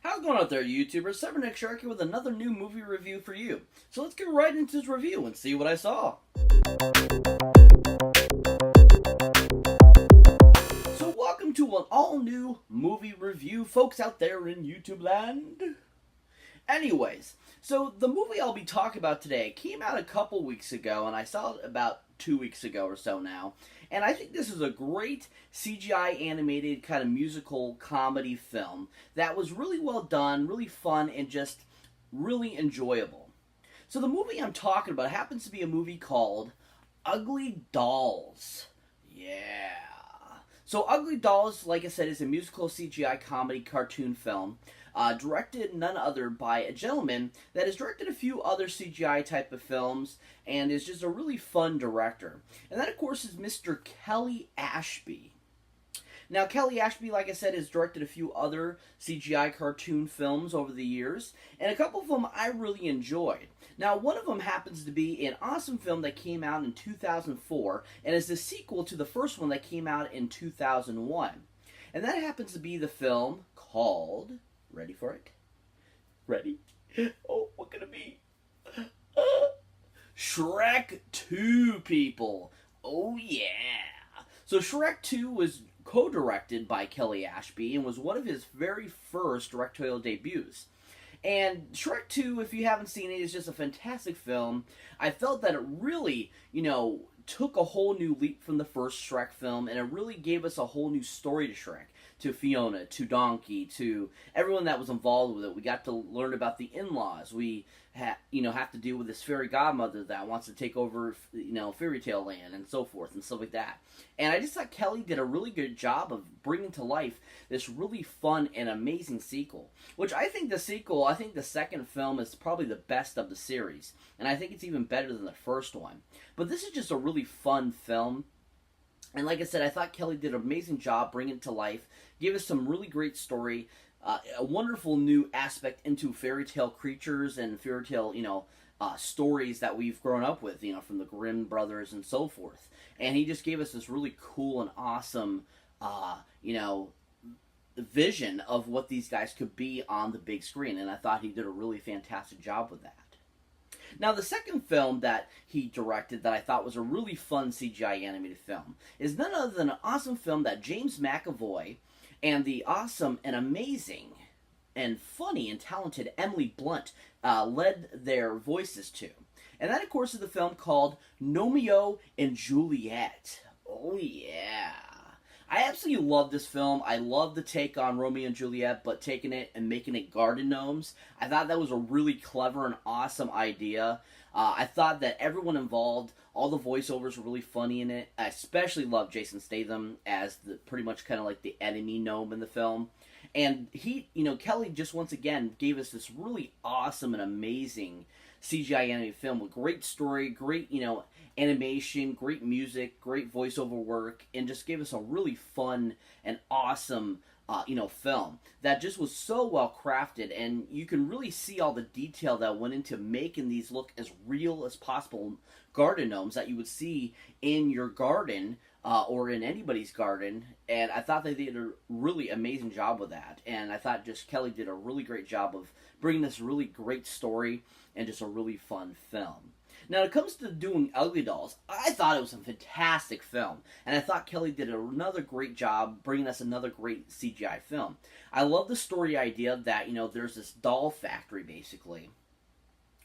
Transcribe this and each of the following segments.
How's it going out there, YouTubers? Cyberneticshark here with another new movie review for you. So let's get right into this review and see what I saw. So welcome to an all-new movie review, folks out there in YouTube land. Anyways, so the movie I'll be talking about today came out a couple weeks ago, and I saw it about 2 weeks ago or so now. And I think this is a great CGI animated kind of musical comedy film that was really well done, really fun, and just really enjoyable. So the movie I'm talking about happens to be a movie called UglyDolls. Yeah. So UglyDolls, like I said, is a musical CGI comedy cartoon film. Directed none other by a gentleman that has directed a few other CGI type of films and is just a really fun director. And that, of course, is Mr. Kelly Ashby. Now, Kelly Ashby, like I said, has directed a few other CGI cartoon films over the years, and a couple of them I really enjoyed. Now, one of them happens to be an awesome film that came out in 2004, and is the sequel to the first one that came out in 2001. And that happens to be the film called... Ready for it? Ready? Oh, what could it be? Shrek 2, people. Oh, yeah. So Shrek 2 was co-directed by Kelly Ashby and was one of his very first directorial debuts. And Shrek 2, if you haven't seen it, is just a fantastic film. I felt that it really, took a whole new leap from the first Shrek film, and it really gave us a whole new story to Shrek, to Fiona, to Donkey, to everyone that was involved with it. We got to learn about the in-laws. We have to deal with this fairy godmother that wants to take over, fairy tale land and so forth and stuff like that. And I just thought Kelly did a really good job of bringing to life this really fun and amazing sequel. Which I think the second film is probably the best of the series. And I think it's even better than the first one. But this is just a really fun film. And like I said, I thought Kelly did an amazing job bringing it to life. Gave us some really great story. A wonderful new aspect into fairy tale creatures and fairy tale, stories that we've grown up with, from the Grimm brothers and so forth. And he just gave us this really cool and awesome, vision of what these guys could be on the big screen. And I thought he did a really fantastic job with that. Now, the second film that he directed that I thought was a really fun CGI animated film is none other than an awesome film that James McAvoy and the awesome and amazing and funny and talented Emily Blunt led their voices to. And that, of course, is the film called Romeo and Juliet. Oh, yeah. I absolutely love this film. I love the take on Romeo and Juliet, but taking it and making it garden gnomes. I thought that was a really clever and awesome idea. I thought that everyone involved, all the voiceovers were really funny in it. I especially loved Jason Statham as pretty much kind of like the enemy gnome in the film. And Kelly just once again gave us this really awesome and amazing CGI animated film with great story, great, animation, great music, great voiceover work, and just gave us a really fun and awesome, film that just was so well crafted, and you can really see all the detail that went into making these look as real as possible garden gnomes that you would see in your garden, or in anybody's garden, and I thought they did a really amazing job with that, and I thought just Kelly did a really great job of bringing this really great story and just a really fun film. Now, when it comes to doing UglyDolls, I thought it was a fantastic film, and I thought Kelly did another great job bringing us another great CGI film. I love the story idea that, there's this doll factory, basically,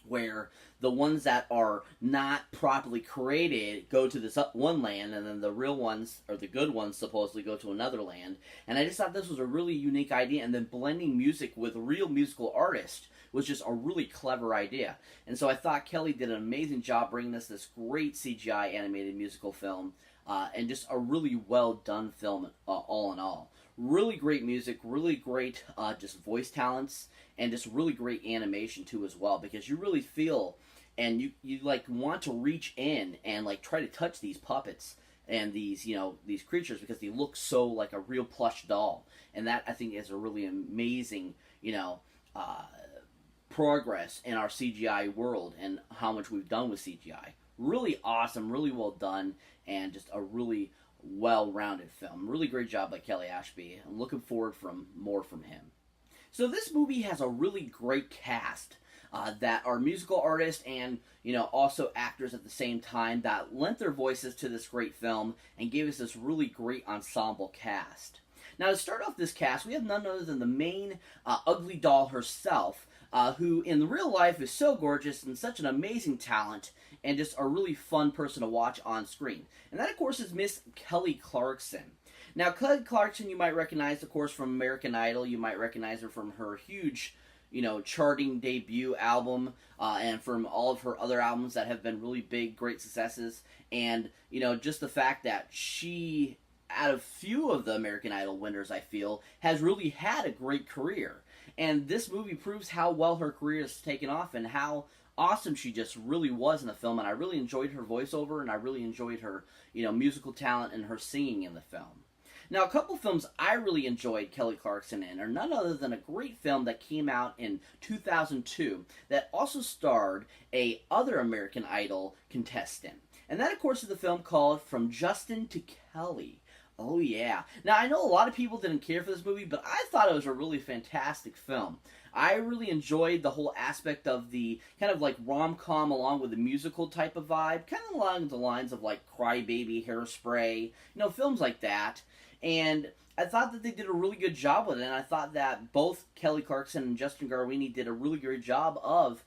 where the ones that are not properly created go to this one land, and then the real ones, or the good ones, supposedly go to another land. And I just thought this was a really unique idea, and then blending music with real musical artists was just a really clever idea. And so I thought Kelly did an amazing job bringing us this great CGI animated musical film, and just a really well done film all in all. Really great music, really great just voice talents, and just really great animation too as well, because you really feel and you like want to reach in and like try to touch these puppets and these these creatures because they look so like a real plush doll. And that, I think, is a really amazing progress in our CGI world and how much we've done with CGI. Really awesome, really well done, and just a really well-rounded film. Really great job by Kelly Ashby. I'm looking forward from more from him. So this movie has a really great cast that are musical artists and also actors at the same time that lent their voices to this great film and gave us this really great ensemble cast. Now to start off this cast, we have none other than the main ugly doll herself, who in real life is so gorgeous and such an amazing talent and just a really fun person to watch on screen. And that of course is Miss Kelly Clarkson. Now, Kelly Clarkson, you might recognize, of course, from American Idol. You might recognize her from her huge, charting debut album, and from all of her other albums that have been really big, great successes. And, just the fact that she, out of few of the American Idol winners, I feel, has really had a great career. And this movie proves how well her career has taken off and how awesome she just really was in the film. And I really enjoyed her voiceover, and I really enjoyed her, musical talent and her singing in the film. Now, a couple films I really enjoyed Kelly Clarkson in are none other than a great film that came out in 2002 that also starred a other American Idol contestant. And that, of course, is the film called From Justin to Kelly. Oh, yeah. Now, I know a lot of people didn't care for this movie, but I thought it was a really fantastic film. I really enjoyed the whole aspect of the kind of like rom-com along with the musical type of vibe, kind of along the lines of like Crybaby, Hairspray, films like that. And I thought that they did a really good job with it, and I thought that both Kelly Clarkson and Justin Garwini did a really great job of,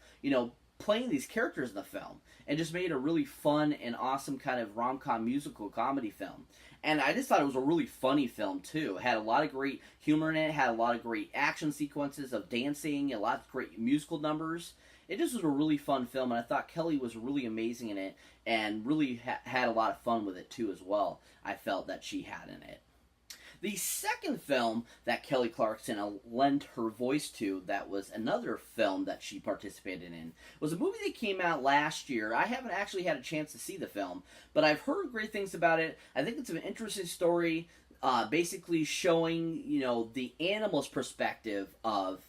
playing these characters in the film, and just made a really fun and awesome kind of rom-com musical comedy film. And I just thought it was a really funny film, too. It had a lot of great humor in it, had a lot of great action sequences of dancing, a lot of great musical numbers. It just was a really fun film, and I thought Kelly was really amazing in it, and really had a lot of fun with it, too, as well. I felt that she had in it. The second film that Kelly Clarkson lent her voice to, that was another film that she participated in, was a movie that came out last year. I haven't actually had a chance to see the film, but I've heard great things about it. I think it's an interesting story, basically showing, the animal's perspective of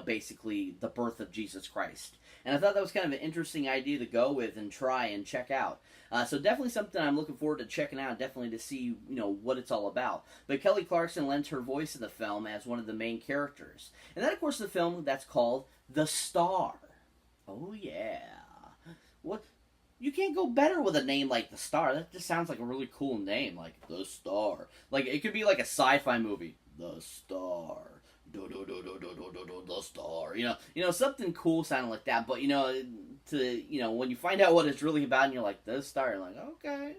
basically the birth of Jesus Christ. And I thought that was kind of an interesting idea to go with and try and check out. So definitely something I'm looking forward to checking out, definitely to see, what it's all about. But Kelly Clarkson lends her voice in the film as one of the main characters. And that, of course, is the film that's called The Star. Oh, yeah. What? You can't go better with a name like The Star. That just sounds like a really cool name, like The Star. Like, it could be like a sci-fi movie. The Star. The Star. Something cool sounding like that. But when you find out what it's really about, and you're like, The Star, you're like, okay,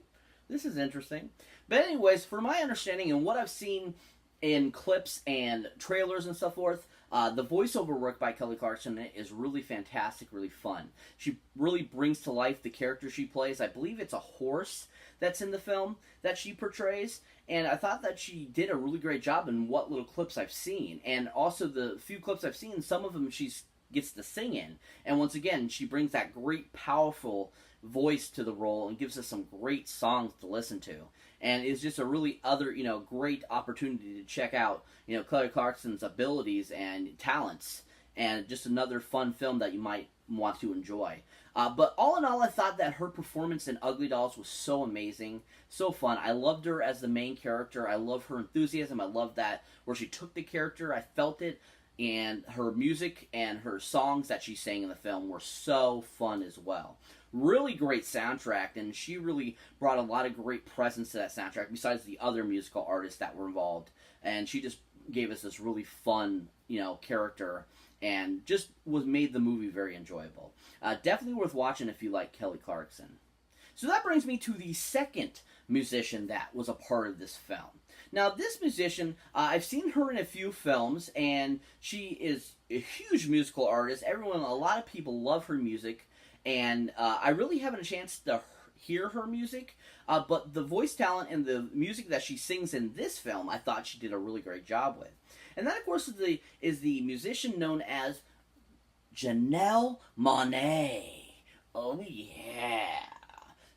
this is interesting. But anyways, for my understanding and what I've seen in clips and trailers and so forth, the voiceover work by Kelly Clarkson is really fantastic, really fun. She really brings to life the character she plays. I believe it's a horse that's in the film that she portrays, and I thought that she did a really great job in what little clips I've seen. And also the few clips I've seen, some of them she gets to sing in. And once again, she brings that great, powerful voice to the role and gives us some great songs to listen to. And it's just a really great opportunity to check out, Kelly Clarkson's abilities and talents. And just another fun film that you might want to enjoy. But all in all, I thought that her performance in Ugly Dolls was so amazing, so fun. I loved her as the main character. I love her enthusiasm. I love that where she took the character. I felt it. And her music and her songs that she sang in the film were so fun as well. Really great soundtrack, and she really brought a lot of great presence to that soundtrack besides the other musical artists that were involved. And she just gave us this really fun, character, and just made the movie very enjoyable. Definitely worth watching if you like Kelly Clarkson. So that brings me to the second musician that was a part of this film. Now, this musician, I've seen her in a few films, and she is a huge musical artist. A lot of people love her music, and I really haven't a chance to hear her music, but the voice talent and the music that she sings in this film, I thought she did a really great job with. And that, of course, is the musician known as Janelle Monáe. Oh, yeah.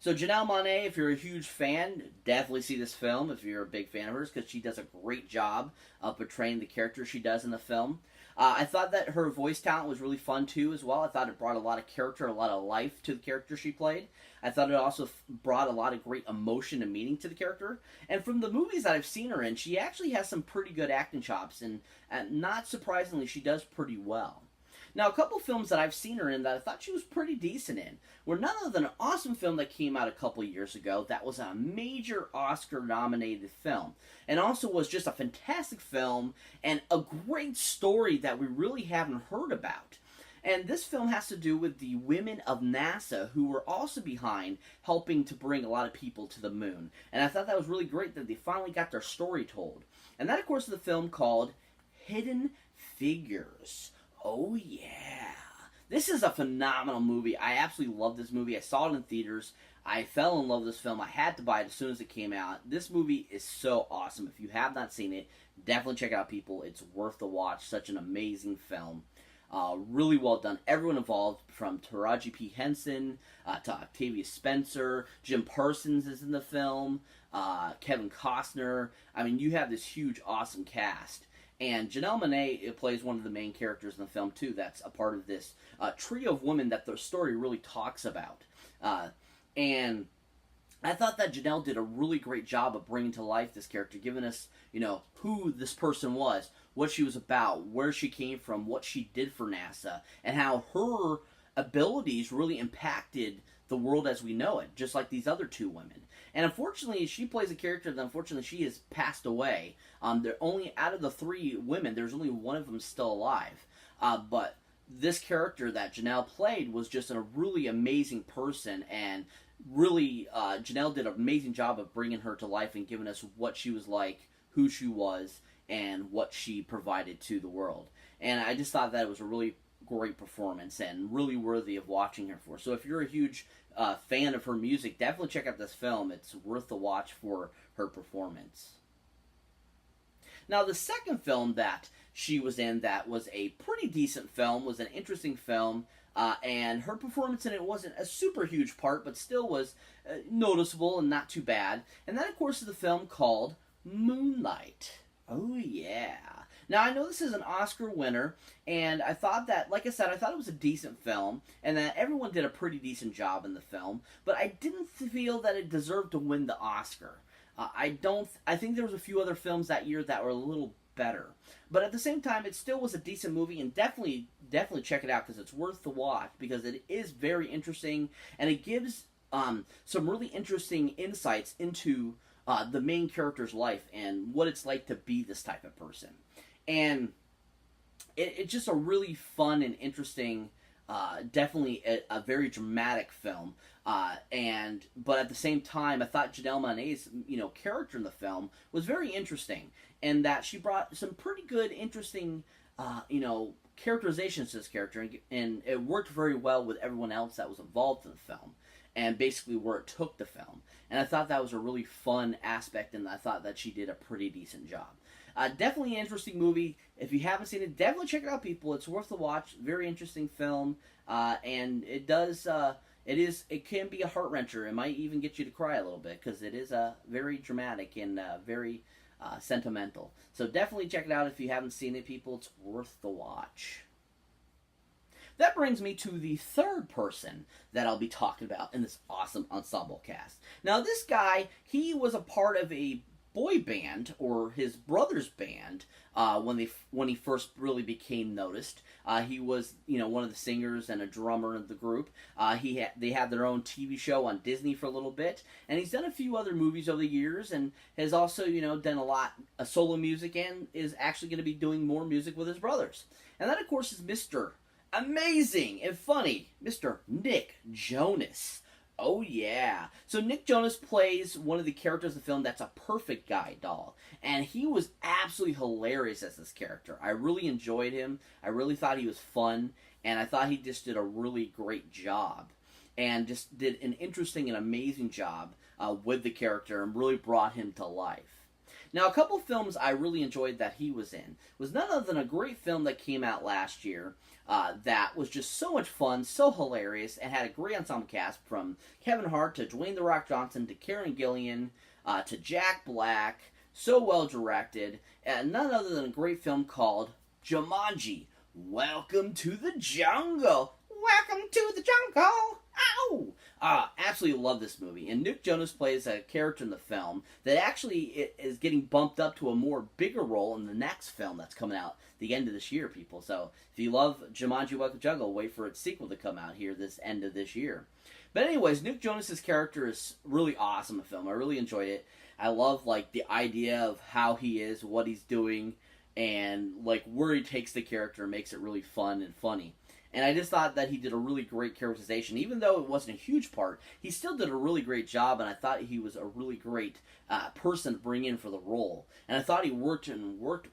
So Janelle Monáe, if you're a huge fan, definitely see this film if you're a big fan of hers, because she does a great job of portraying the character she does in the film. I thought that her voice talent was really fun too as well. I thought it brought a lot of character, a lot of life to the character she played. I thought it also brought a lot of great emotion and meaning to the character. And from the movies that I've seen her in, she actually has some pretty good acting chops, and not surprisingly, she does pretty well. Now, a couple films that I've seen her in that I thought she was pretty decent in were none other than an awesome film that came out a couple years ago that was a major Oscar-nominated film, and also was just a fantastic film and a great story that we really haven't heard about. And this film has to do with the women of NASA who were also behind helping to bring a lot of people to the moon. And I thought that was really great that they finally got their story told. And that, of course, is the film called Hidden Figures. Oh, yeah. This is a phenomenal movie. I absolutely love this movie. I saw it in theaters. I fell in love with this film. I had to buy it as soon as it came out. This movie is so awesome. If you have not seen it, definitely check it out, people. It's worth the watch. Such an amazing film. Really well done. Everyone involved, from Taraji P. Henson to Octavia Spencer. Jim Parsons is in the film. Kevin Costner. I mean, you have this huge, awesome cast. And Janelle Monáe plays one of the main characters in the film, too. That's a part of this trio of women that the story really talks about. And I thought that Janelle did a really great job of bringing to life this character, giving us, who this person was, what she was about, where she came from, what she did for NASA, and how her abilities really impacted the world as we know it, just like these other two women. And unfortunately, she plays a character that unfortunately she has passed away. They're only, out of the three women, there's only one of them still alive. But this character that Janelle played was just a really amazing person, and really, Janelle did an amazing job of bringing her to life and giving us what she was like, who she was, and what she provided to the world. And I just thought that it was a really great performance and really worthy of watching her for. So if you're a huge fan of her music, definitely check out this film. It's worth the watch for her performance. Now, the second film that she was in that was a pretty decent film, was an interesting film, and her performance in it wasn't a super huge part, but still was noticeable and not too bad. And that, of course, is the film called Moonlight. Oh, yeah. Now, I know this is an Oscar winner, and I thought that, like I said, I thought it was a decent film, and that everyone did a pretty decent job in the film, but I didn't feel that it deserved to win the Oscar. I think there was a few other films that year that were a little better. But at the same time, it still was a decent movie, and definitely check it out, because it's worth the watch, because it is very interesting, and it gives some really interesting insights into the main character's life and what it's like to be this type of person. And it's just a really fun and interesting, definitely a very dramatic film. But at the same time, I thought Janelle Monáe's character in the film was very interesting, and that she brought some pretty good, interesting, characterizations to this character, and it worked very well with everyone else that was involved in the film, and basically where it took the film. And I thought that was a really fun aspect, and I thought that she did a pretty decent job. Definitely an interesting movie. If you haven't seen it, definitely check it out, people. It's worth the watch. Very interesting film, and it can be a heart wrencher. It might even get you to cry a little bit, because it is very dramatic and very sentimental. So definitely check it out if you haven't seen it, people. It's worth the watch. That brings me to the third person that I'll be talking about in this awesome ensemble cast. Now, this guy, he was a part of a boy band, or his brother's band, when he first really became noticed. He was, one of the singers and a drummer of the group. They had their own TV show on Disney for a little bit, and he's done a few other movies over the years, and has also, done a lot of solo music, and is actually going to be doing more music with his brothers. And that, of course, is Mr. Amazing and funny, Mr. Nick Jonas. Oh, yeah. So Nick Jonas plays one of the characters in the film that's a perfect guy doll. And he was absolutely hilarious as this character. I really enjoyed him. I really thought he was fun. And I thought he just did a really great job. And just did an interesting and amazing job with the character, and really brought him to life. Now, a couple films I really enjoyed that he was in was none other than a great film that came out last year that was just so much fun, so hilarious, and had a great ensemble cast from Kevin Hart to Dwayne "The Rock" Johnson to Karen Gillan to Jack Black. So well directed, and none other than a great film called Jumanji. Welcome to the jungle. Welcome to the jungle. Ow! Absolutely love this movie. And Nick Jonas plays a character in the film that actually is getting bumped up to a more bigger role in the next film that's coming out the end of this year, people. So if you love Jumanji Welcome to the Jungle, wait for its sequel to come out here this end of this year. But anyways, Nick Jonas's character is really awesome in the film. I really enjoyed it. I love like the idea of how he is, what he's doing, and like where he takes the character and makes it really fun and funny. And I just thought that he did a really great characterization. Even though it wasn't a huge part, he still did a really great job, and I thought he was a really great person to bring in for the role. And I thought he worked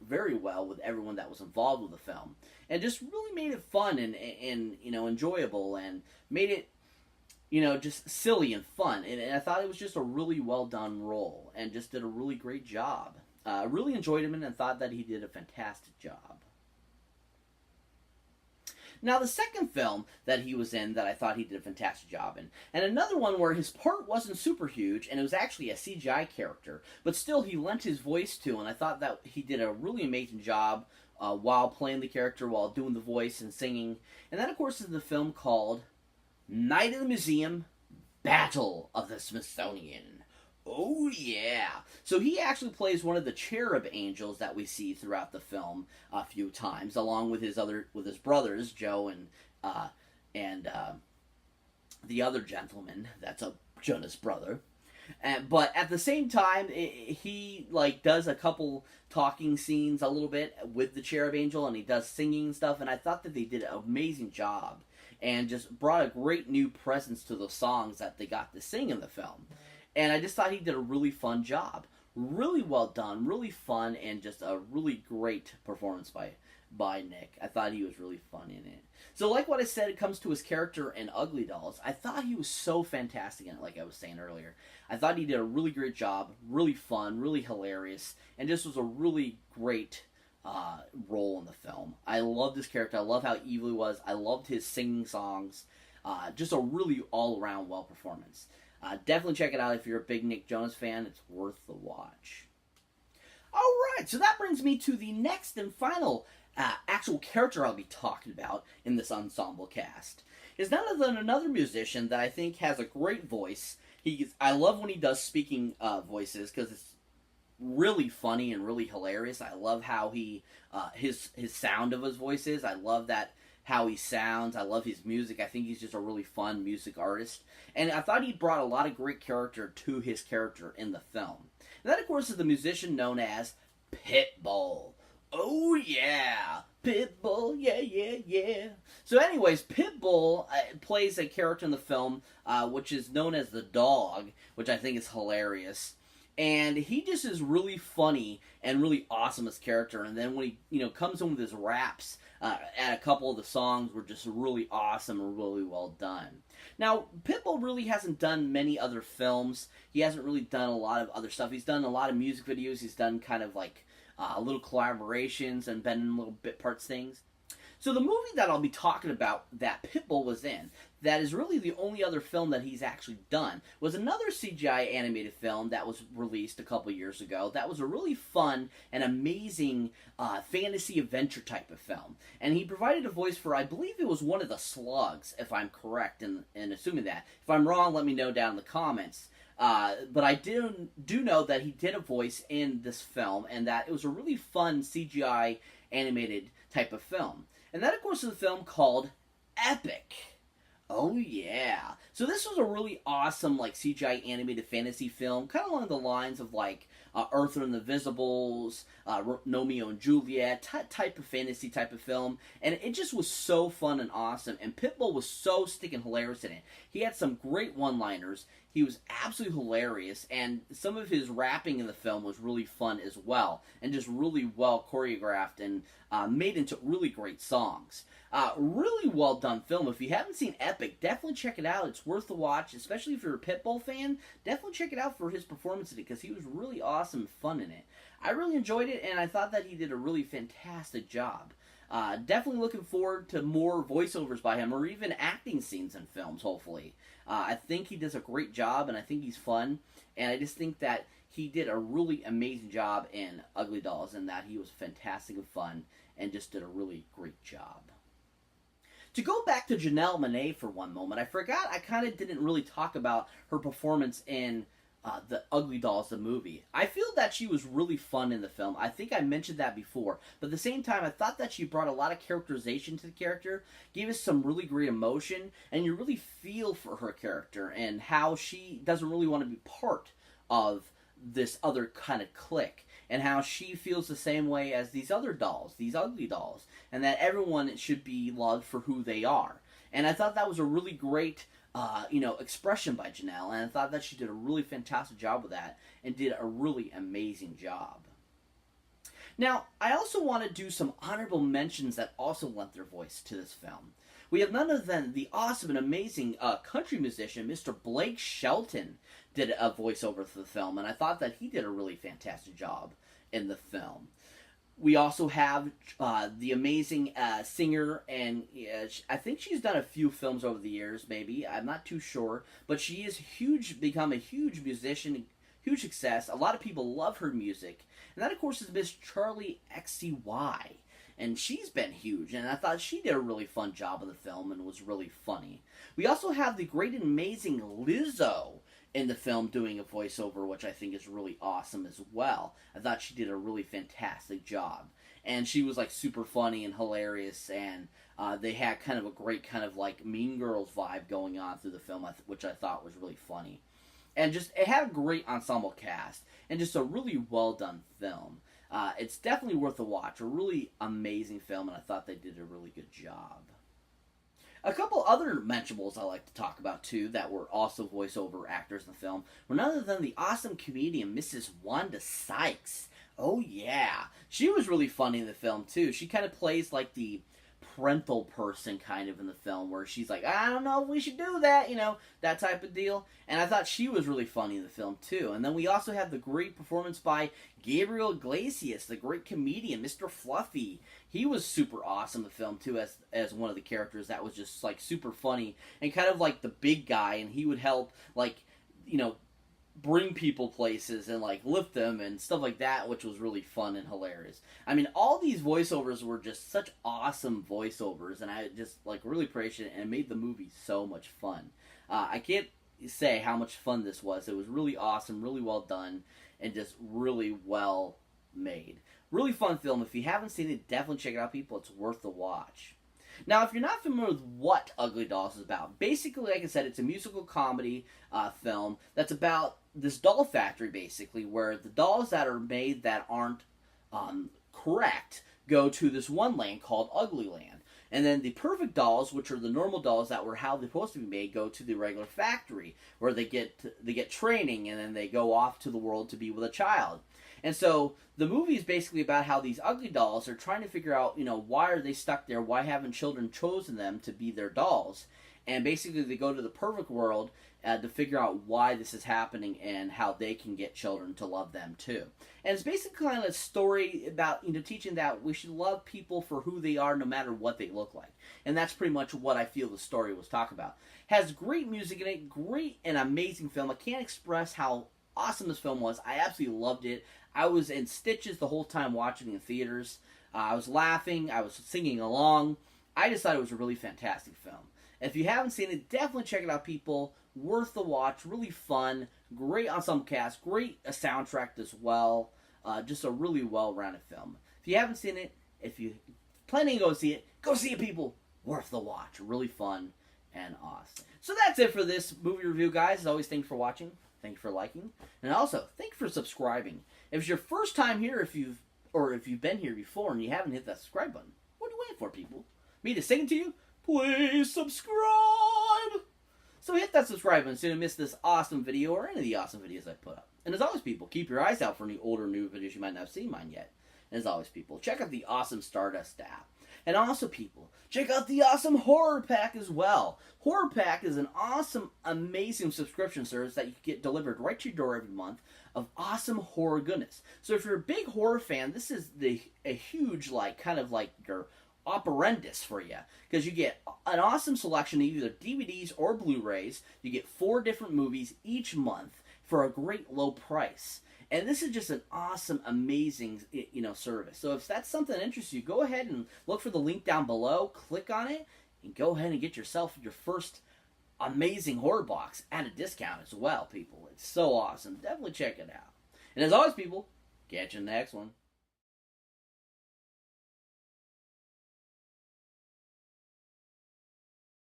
very well with everyone that was involved with the film. And just really made it fun and you know, enjoyable, and made it, you know, just silly and fun. And I thought it was just a really well done role, and just did a really great job. I really enjoyed him, and thought that he did a fantastic job. Now, the second film that he was in that I thought he did a fantastic job in, and another one where his part wasn't super huge, and it was actually a CGI character, but still he lent his voice to, and I thought that he did a really amazing job while playing the character, while doing the voice and singing. And that, of course, is the film called Night of the Museum, Battle of the Smithsonian. Oh, yeah. So he actually plays one of the cherub angels that we see throughout the film a few times, along with his brothers, Joe and the other gentleman that's a Jonas brother. But at the same time, he like does a couple talking scenes a little bit with the cherub angel, and he does singing and stuff, and I thought that they did an amazing job and just brought a great new presence to the songs that they got to sing in the film. And I just thought he did a really fun job. Really well done, really fun, and just a really great performance by Nick. I thought he was really fun in it. So like what I said, it comes to his character in UglyDolls. I thought he was so fantastic in it, like I was saying earlier. I thought he did a really great job, really fun, really hilarious, and just was a really great role in the film. I loved his character. I love how evil he was. I loved his singing songs. Just a really all-around well performance. Definitely check it out if you're a big Nick Jonas fan. It's worth the watch. Alright, so that brings me to the next and final actual character I'll be talking about in this ensemble cast. Is none other than another musician that I think has a great voice. I love when he does speaking voices, because it's really funny and really hilarious. I love how his sound of his voice is. I love that how he sounds. I love his music. I think he's just a really fun music artist. And I thought he brought a lot of great character to his character in the film. And that, of course, is the musician known as Pitbull. Oh, yeah. Pitbull, yeah, yeah, yeah. So anyways, Pitbull plays a character in the film which is known as the Dog, which I think is hilarious. And he just is really funny and really awesome as character. And then when he comes in with his raps at a couple of the songs were just really awesome and really well done. Now, Pitbull really hasn't done many other films. He hasn't really done a lot of other stuff. He's done a lot of music videos. He's done kind of like little collaborations and been in little bit parts things. So the movie that I'll be talking about that Pitbull was in, that is really the only other film that he's actually done, was another CGI animated film that was released a couple years ago. That was a really fun and amazing fantasy adventure type of film. And he provided a voice for, I believe it was one of the slugs, if I'm correct in assuming that. If I'm wrong, let me know down in the comments. But I do know that he did a voice in this film, and that it was a really fun CGI animated type of film. And that, of course, is a film called Epic. Oh, yeah. So this was a really awesome, like, CGI animated fantasy film, kind of along the lines of, like, Arthur and the Invisibles, Romeo and Juliet, type of fantasy type of film. And it just was so fun and awesome. And Pitbull was so stinking hilarious in it. He had some great one-liners. He was absolutely hilarious. And some of his rapping in the film was really fun as well. And just really well choreographed and made into really great songs. Really well done film. If you haven't seen Epic, definitely check it out. It's worth the watch, especially if you're a Pitbull fan. Definitely check it out for his performance in it, because he was really awesome and fun in it. I really enjoyed it, and I thought that he did a really fantastic job. Definitely looking forward to more voiceovers by him, or even acting scenes in films, hopefully. I think he does a great job, and I think he's fun, and I just think that he did a really amazing job in Ugly Dolls, and that he was fantastic and fun, and just did a really great job. To go back to Janelle Monáe for one moment, I forgot I kind of didn't really talk about her performance in the Ugly Dolls, the movie. I feel that she was really fun in the film. I think I mentioned that before. But at the same time, I thought that she brought a lot of characterization to the character, gave us some really great emotion, and you really feel for her character and how she doesn't really want to be part of this other kind of clique, and how she feels the same way as these other dolls, these ugly dolls, and that everyone should be loved for who they are. And I thought that was a really great expression by Janelle, and I thought that she did a really fantastic job with that, and did a really amazing job. Now, I also want to do some honorable mentions that also lent their voice to this film. We have none other than the awesome and amazing country musician, Mr. Blake Shelton, did a voiceover for the film, and I thought that he did a really fantastic job in the film. We also have the amazing singer, and I think she's done a few films over the years, maybe. I'm not too sure. But she is become a huge musician, huge success. A lot of people love her music. And that, of course, is Miss Charlie XCY. And she's been huge, and I thought she did a really fun job in the film and was really funny. We also have the great and amazing Lizzo in the film doing a voiceover, which I think is really awesome as well. I thought she did a really fantastic job. And she was like super funny and hilarious, and they had kind of a great kind of like Mean Girls vibe going on through the film, which I thought was really funny. And just, it had a great ensemble cast, and just a really well done film. It's definitely worth a watch. A really amazing film, and I thought they did a really good job. A couple other mentionables I like to talk about, too, that were also voiceover actors in the film, were none other than the awesome comedian Mrs. Wanda Sykes. Oh, yeah. She was really funny in the film, too. She kind of plays like the parental person kind of in the film, where she's like, I don't know if we should do that, that type of deal. And I thought she was really funny in the film, too. And then we also have the great performance by Gabriel Iglesias, the great comedian, Mr. Fluffy. He was super awesome in the film, too, as one of the characters that was just, like, super funny and kind of like the big guy, and he would help, like, bring people places and, like, lift them and stuff like that, which was really fun and hilarious. I mean, all these voiceovers were just such awesome voiceovers, and I just, like, really appreciate it, and it made the movie so much fun. I can't say how much fun this was. It was really awesome, really well done, and just really well made. Really fun film. If you haven't seen it, definitely check it out, people. It's worth the watch. Now, if you're not familiar with what Ugly Dolls is about, basically, like I said, it's a musical comedy film that's about this doll factory, basically, where the dolls that are made that aren't correct go to this one land called Ugly Land. And then the perfect dolls, which are the normal dolls that were how they're supposed to be made, go to the regular factory, where they get training, and then they go off to the world to be with a child. And so the movie is basically about how these ugly dolls are trying to figure out, why are they stuck there? Why haven't children chosen them to be their dolls? And basically they go to the perfect world to figure out why this is happening and how they can get children to love them too. And it's basically kind of a story about, teaching that we should love people for who they are no matter what they look like. And that's pretty much what I feel the story was talking about. Has great music in it, great and amazing film. I can't express how awesome this film was. I absolutely loved it. I was in stitches the whole time watching it in theaters. I was laughing. I was singing along. I just thought it was a really fantastic film. If you haven't seen it, definitely check it out, people. Worth the watch. Really fun. Great ensemble cast. Great soundtrack as well. Just a really well-rounded film. If you haven't seen it, if you're planning to go see it, people. Worth the watch. Really fun and awesome. So that's it for this movie review, guys. As always, thanks for watching. Thank you for liking. And also, thank you for subscribing. If it's your first time here, if you've been here before and you haven't hit that subscribe button, what are you waiting for, people? Me to sing to you? Please subscribe! So hit that subscribe button so you don't miss this awesome video or any of the awesome videos I put up. And as always, people, keep your eyes out for any older new videos you might not have seen mine yet. And as always, people, check out the awesome Stardust app. And also, people, check out the awesome Horror Pack as well. Horror Pack is an awesome, amazing subscription service that you get delivered right to your door every month of awesome horror goodness. So if you're a big horror fan, this is a huge, like, kind of like your operandus for you, because you get an awesome selection of either DVDs or Blu-rays. You get 4 different movies each month for a great low price. And this is just an awesome, amazing, service. So if that's something that interests you, go ahead and look for the link down below, click on it, and go ahead and get yourself your first amazing horror box at a discount as well, people. It's so awesome. Definitely check it out. And as always, people, catch you in the next one.